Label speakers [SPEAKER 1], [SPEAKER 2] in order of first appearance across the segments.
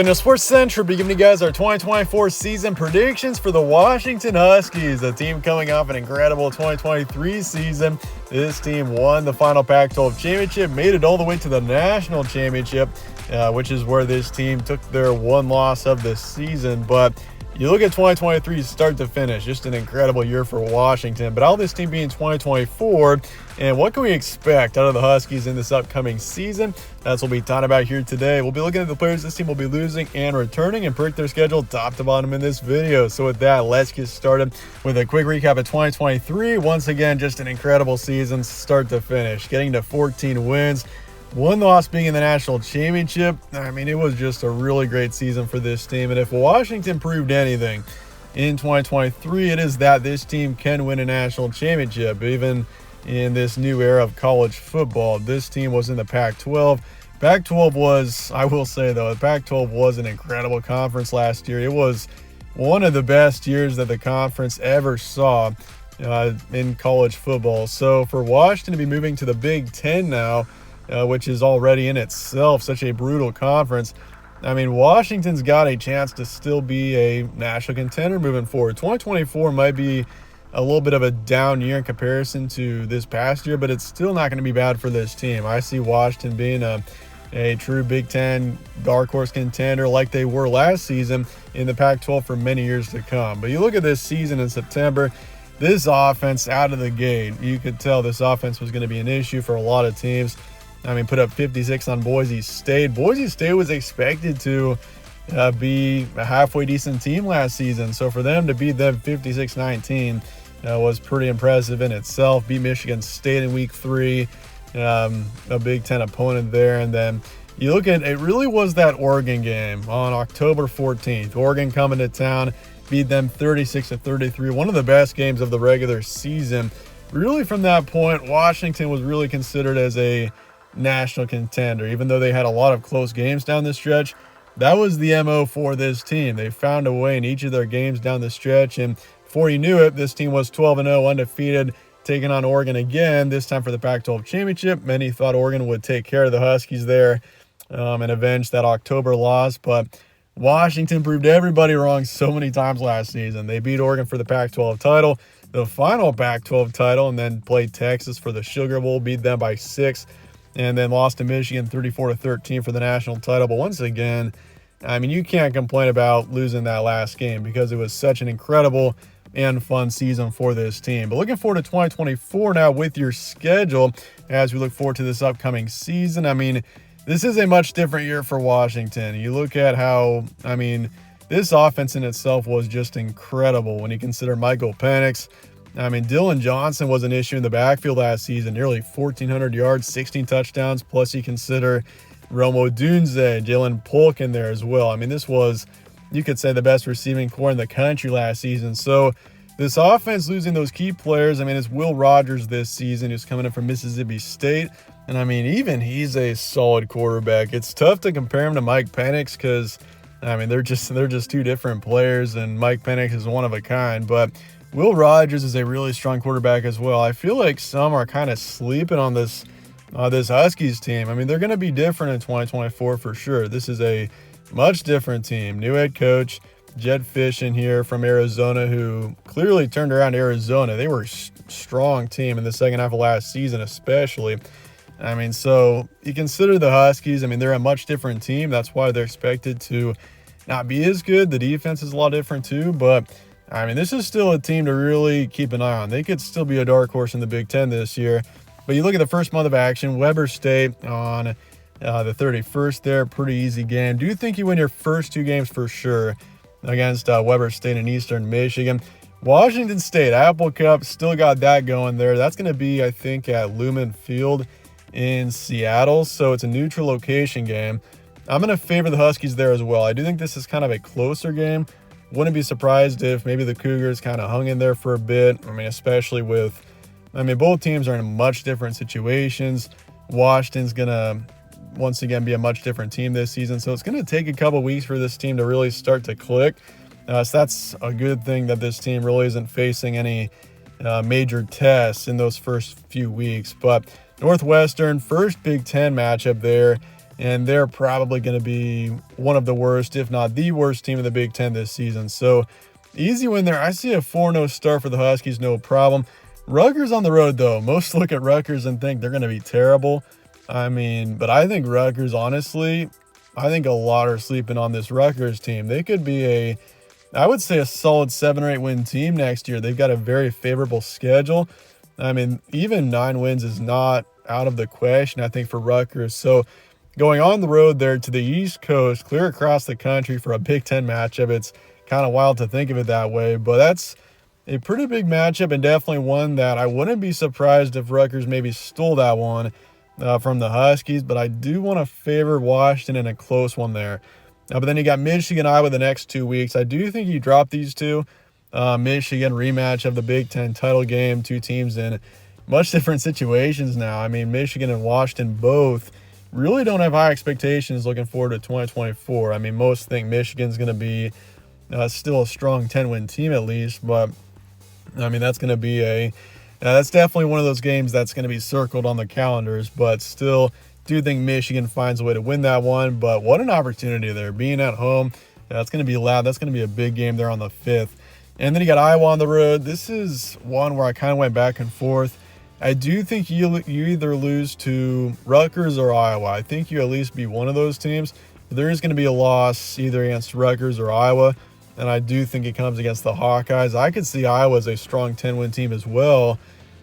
[SPEAKER 1] The Sports Central will be giving you guys our 2024 season predictions for the Washington Huskies, a team coming off an incredible 2023 season. This team won the final Pac-12 championship, made it all the way to the national championship, which is where this team took their one loss of the season. But you look at 2023 start to finish, just an incredible year for Washington. But how this team be in 2024, and what can we expect out of the Huskies in this upcoming season? That's what we'll be talking about here today. We'll be looking at the players this team will be losing and returning and predict their schedule top to bottom in this video. So with that, let's get started with a quick recap of 2023. Once again, just an incredible season start to finish, getting to 14 wins. One loss being in the national championship. I mean, it was just a really great season for this team. And if Washington proved anything in 2023, it is that this team can win a national championship. Even in this new era of college football, this team was in the Pac-12. Pac-12 was, I will say though, the Pac-12 was an incredible conference last year. It was one of the best years that the conference ever saw in college football. So for Washington to be moving to the Big Ten now, which is already in itself such a brutal conference, I mean, Washington's got a chance to still be a national contender moving forward. 2024 might be a little bit of a down year in comparison to this past year, but it's still not going to be bad for this team. I see Washington being a true Big Ten dark horse contender like they were last season in the Pac-12 for many years to come. But you look at this season in September, this offense out of the gate, you could tell this offense was going to be an issue for a lot of teams. I mean, put up 56 on Boise State. Boise State was expected to be a halfway decent team last season. So for them to beat them 56-19 was pretty impressive in itself. Beat Michigan State in week 3, a Big Ten opponent there. And then you look at it, really was that Oregon game on October 14th. Oregon coming to town, beat them 36-33. One of the best games of the regular season. Really from that point, Washington was really considered as a national contender, even though they had a lot of close games down the stretch. That was the MO for this team. They found a way in each of their games down the stretch, and before you knew it, this team was 12-0, undefeated, taking on Oregon again, this time for the Pac-12 championship. Many thought Oregon would take care of the Huskies there and avenge that October loss, but Washington proved everybody wrong so many times last season. They beat Oregon for the Pac-12 title, the final Pac-12 title, and then played Texas for the Sugar Bowl, beat them by 6, and then lost to Michigan 34-13 for the national title. But once again, I mean, you can't complain about losing that last game because it was such an incredible and fun season for this team. But looking forward to 2024 now with your schedule as we look forward to this upcoming season. I mean, this is a much different year for Washington. You look at how, I mean, this offense in itself was just incredible when you consider Michael Penix. I mean, Dylan Johnson was an issue in the backfield last season, nearly 1,400 yards, 16 touchdowns, plus you consider Rome Odunze, Jalen Polk in there as well. I mean, this was, you could say, the best receiving core in the country last season. So this offense losing those key players, I mean, it's Will Rogers this season, who's coming in from Mississippi State. And I mean, even he's a solid quarterback. It's tough to compare him to Mike Penix because, I mean, they're just two different players, and Mike Penix is one of a kind. But Will Rogers is a really strong quarterback as well. I feel like some are kind of sleeping on this Huskies team. I mean, they're going to be different in 2024 for sure. This is a much different team. New head coach, Jed Fish in here from Arizona, who clearly turned around Arizona. They were a strong team in the second half of last season especially. I mean, so you consider the Huskies, I mean, they're a much different team. That's why they're expected to not be as good. The defense is a lot different too, but I mean, this is still a team to really keep an eye on. They could still be a dark horse in the Big Ten this year. But you look at the first month of action, Weber State on the 31st there, pretty easy game. Do you think you win your first 2 games for sure against Weber State and Eastern Michigan? Washington State, Apple Cup, still got that going there. That's going to be, I think, at Lumen Field in Seattle. So it's a neutral location game. I'm going to favor the Huskies there as well. I do think this is kind of a closer game. Wouldn't be surprised if maybe the Cougars kind of hung in there for a bit. I mean, especially with, I mean, both teams are in much different situations. Washington's going to, once again, be a much different team this season. So it's going to take a couple weeks for this team to really start to click. So that's a good thing that this team really isn't facing any major tests in those first few weeks. But Northwestern, first Big Ten matchup there. and they're probably going to be one of the worst, if not the worst team in the Big Ten this season. So easy win there. I see a 4-0 start for the Huskies, no problem. Rutgers on the road, though. Most look at Rutgers and think they're going to be terrible. But I think Rutgers, honestly, I think a lot are sleeping on this Rutgers team. They could be I would say a solid 7 or 8 win team next year. They've got a very favorable schedule. Even 9 wins is not out of the question, I think, for Rutgers. So going on the road there to the East Coast, clear across the country for a Big Ten matchup, it's kind of wild to think of it that way, but that's a pretty big matchup and definitely one that I wouldn't be surprised if Rutgers maybe stole that one from the Huskies, but I do want to favor Washington in a close one there. But then you got Michigan, Iowa the next 2 weeks. I do think you drop these two. Michigan rematch of the Big Ten title game, two teams in much different situations now. Michigan and Washington both really don't have high expectations looking forward to 2024. Most think Michigan's going to be still a strong 10-win team at least, but that's going to be that's definitely one of those games that's going to be circled on the calendars, but still do think Michigan finds a way to win that one. But what an opportunity there, being at home. That's going to be loud. That's going to be a big game there on the 5th. And then you got Iowa on the road. This is one where I kind of went back and forth. I do think you either lose to Rutgers or Iowa. I think you at least beat one of those teams. But there is going to be a loss either against Rutgers or Iowa. And I do think it comes against the Hawkeyes. I could see Iowa as a strong 10-win team as well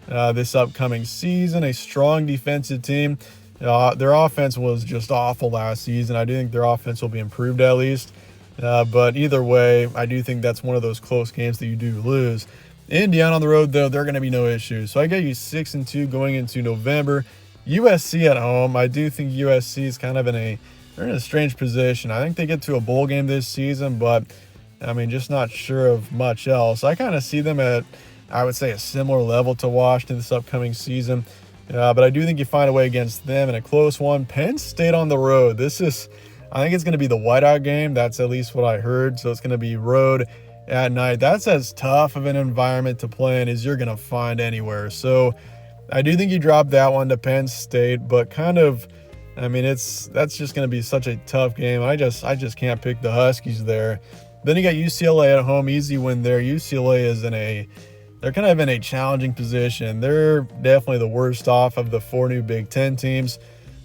[SPEAKER 1] this upcoming season. A strong defensive team. Their offense was just awful last season. I do think their offense will be improved at least. But either way, I do think that's one of those close games that you do lose. Indiana on the road, though, they're going to be no issues. So I got you 6-2 going into November. USC at home. I do think USC is kind of they're in a strange position. I think they get to a bowl game this season, but just not sure of much else. I kind of see them at, I would say, a similar level to Washington this upcoming season. But I do think you find a way against them in a close one. Penn State on the road. I think it's going to be the whiteout game. That's at least what I heard. So it's going to be road at night. That's as tough of an environment to play in as you're going to find anywhere. So I do think you drop that one to Penn State, but that's just going to be such a tough game. I just can't pick the Huskies there. Then you got UCLA at home, easy win there. UCLA is they're kind of in a challenging position. They're definitely the worst off of the 4 new Big Ten teams.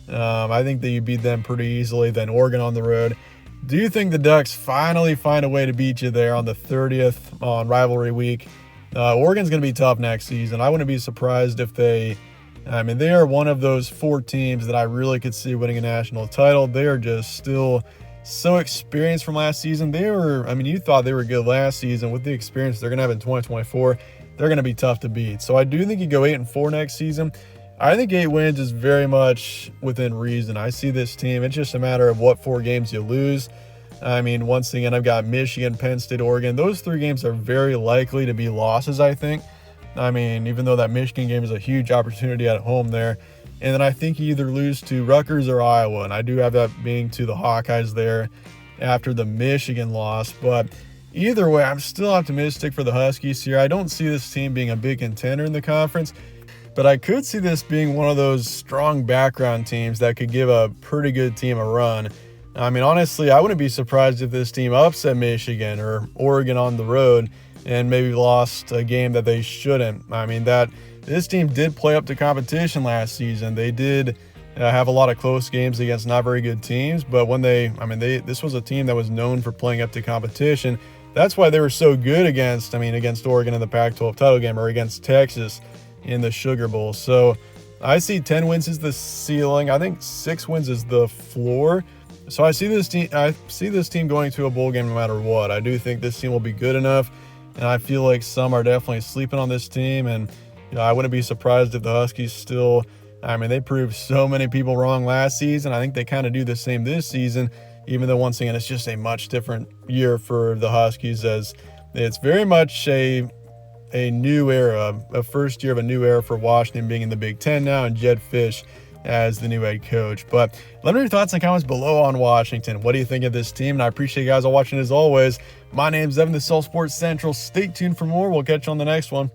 [SPEAKER 1] I think that you beat them pretty easily. Then Oregon on the road. Do you think the Ducks finally find a way to beat you there on the 30th on rivalry week? Oregon's going to be tough next season. I wouldn't be surprised if they are one of those 4 teams that I really could see winning a national title. They are just still so experienced from last season. You thought they were good last season. With the experience they're going to have in 2024, they're going to be tough to beat. So I do think you go 8-4 next season. I think 8 wins is very much within reason. I see this team. It's just a matter of what 4 games you lose. Once again, I've got Michigan, Penn State, Oregon. Those 3 games are very likely to be losses, I think. Even though that Michigan game is a huge opportunity at home there. And then I think you either lose to Rutgers or Iowa. And I do have that being to the Hawkeyes there after the Michigan loss. But either way, I'm still optimistic for the Huskies here. I don't see this team being a big contender in the conference. But I could see this being one of those strong background teams that could give a pretty good team a run. Honestly, I wouldn't be surprised if this team upset Michigan or Oregon on the road and maybe lost a game that they shouldn't. This team did play up to competition last season. They did have a lot of close games against not very good teams, but when this was a team that was known for playing up to competition. That's why they were so good against Oregon in the Pac-12 title game or against Texas in the Sugar Bowl. So I see 10 wins is the ceiling. I think 6 wins is the floor. So I see this team going to a bowl game no matter what. I do think this team will be good enough, and I feel like some are definitely sleeping on this team. And I wouldn't be surprised if the Huskies still. They proved so many people wrong last season. I think they kind of do the same this season, even though once again it's just a much different year for the Huskies, as it's very much a new era, a first year of a new era for Washington being in the Big Ten now, and Jed Fish as the new head coach. But let me know your thoughts and comments below on Washington. What do you think of this team? And I appreciate you guys all watching as always. My name's Evan, this is All Sports Central. Stay tuned for more. We'll catch you on the next one.